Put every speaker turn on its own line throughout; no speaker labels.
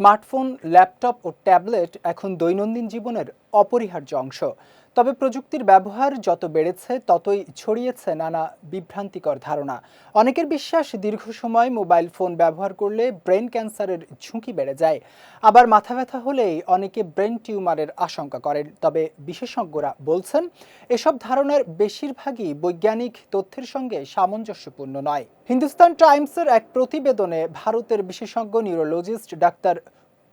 Smartphone, laptop ও tablet এখন দৈনন্দিন জীবনের অপরিহার্য অংশ। তবে প্রযুক্তির ব্যবহার যত বেড়েছে ততই ছড়িয়েছে নানা বিভ্রান্তিকর ধারণা। অনেকের বিশ্বাস দীর্ঘ সময় মোবাইল ফোন ব্যবহার করলে ব্রেন ক্যান্সারের ঝুঁকি বেড়ে যায়। আবার মাথা ব্যথা হলেই অনেকে ব্রেন টিউমারের আশঙ্কা করেন। তবে বিশেষজ্ঞরা বলছেন এসব ধারণার বেশিরভাগই বৈজ্ঞানিক তথ্যের সঙ্গে সামঞ্জস্যপূর্ণ নয়। হিন্দুস্তান টাইমসের এক প্রতিবেদনে ভারতের বিশেষজ্ঞ নিউরোলজিস্ট ডাক্তার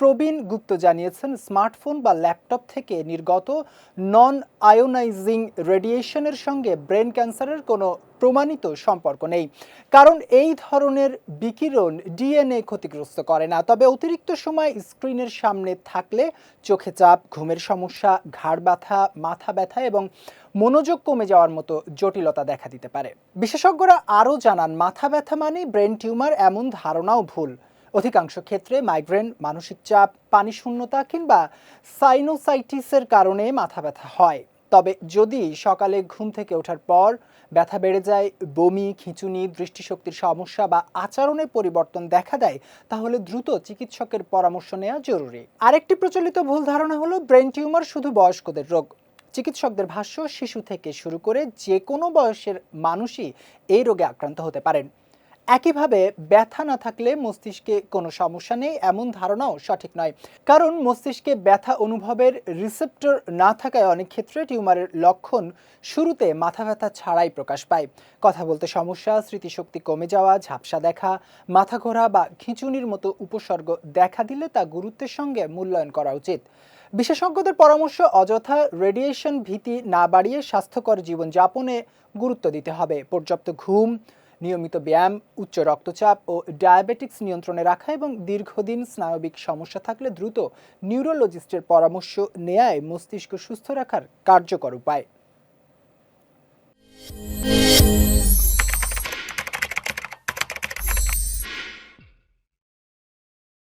প্রবীণ গুপ্ত জানিয়েছেন, স্মার্টফোন বা ল্যাপটপ থেকে নির্গত নন আয়োনাইজিং রেডিয়েশনের সঙ্গে ব্রেন ক্যান্সারের কোনো প্রমাণিত সম্পর্ক নেই। কারণ এই ধরনের বিকিরণ ডিএনএ ক্ষতিগ্রস্ত করে না। তবে অতিরিক্ত সময় স্ক্রিনের সামনে থাকলে চোখে চাপ, ঘুমের সমস্যা, ঘাড় ব্যথা, মাথা ব্যথা এবং মনোযোগ কমে যাওয়ার মতো জটিলতা দেখা দিতে পারে। বিশেষজ্ঞরা আরও জানান, মাথা ব্যথা মানে ব্রেন টিউমার এমন ধারণাও ভুল। অধিকাংশ ক্ষেত্রে মাইগ্রেন, মানসিক চাপ, পানি শূন্যতা কিংবা সাইনোসাইটিসের কারণে মাথা ব্যথা হয়। তবে যদি সকালে ঘুম থেকে ওঠার পর ব্যথা বেড়ে যায়, বমি, খিঁচুনি, দৃষ্টিশক্তির সমস্যা বা আচরণে পরিবর্তন দেখা দেয়, তাহলে দ্রুত চিকিৎসকের পরামর্শ নেওয়া জরুরি। আরেকটি প্রচলিত ভুল ধারণা হলো ব্রেন টিউমার শুধু বয়স্কদের রোগ। চিকিৎসকদের ভাষ্য, শিশু থেকে শুরু করে যে কোনো বয়সের মানুষই এই রোগে আক্রান্ত হতে পারেন। একইভাবে ব্যথা না থাকলে মস্তিষ্কে কোনো সমস্যা নেই এমন ধারণাও সঠিক নয়। কারণ মস্তিষ্কে ব্যথা অনুভবের রিসেপ্টর না থাকায় অনেক ক্ষেত্রে টিউমারের লক্ষণ শুরুতে মাথা ব্যথা ছাড়াই প্রকাশ পায়। কথা বলতে সমস্যা, স্মৃতিশক্তি কমে যাওয়া, ঝাপসা দেখা, মাথা ঘোরা বা খিঁচুনির মতো উপসর্গ দেখা দিলে তা গুরুত্বের সঙ্গে মূল্যায়ন করা উচিত। বিশেষজ্ঞদের পরামর্শ, অযথা রেডিয়েশন ভীতি না বাড়িয়ে স্বাস্থ্যকর জীবনযাপনে গুরুত্ব দিতে হবে। পর্যাপ্ত ঘুম, নিয়মিত ব্যায়াম, উচ্চ রক্তচাপ ও ডায়াবেটিক্স নিয়ন্ত্রণে রাখা এবং দীর্ঘদিন স্নায়বিক সমস্যা থাকলে দ্রুত নিউরোলজিস্টের পরামর্শ নেয়াই মস্তিষ্ক সুস্থ রাখার কার্যকর উপায়।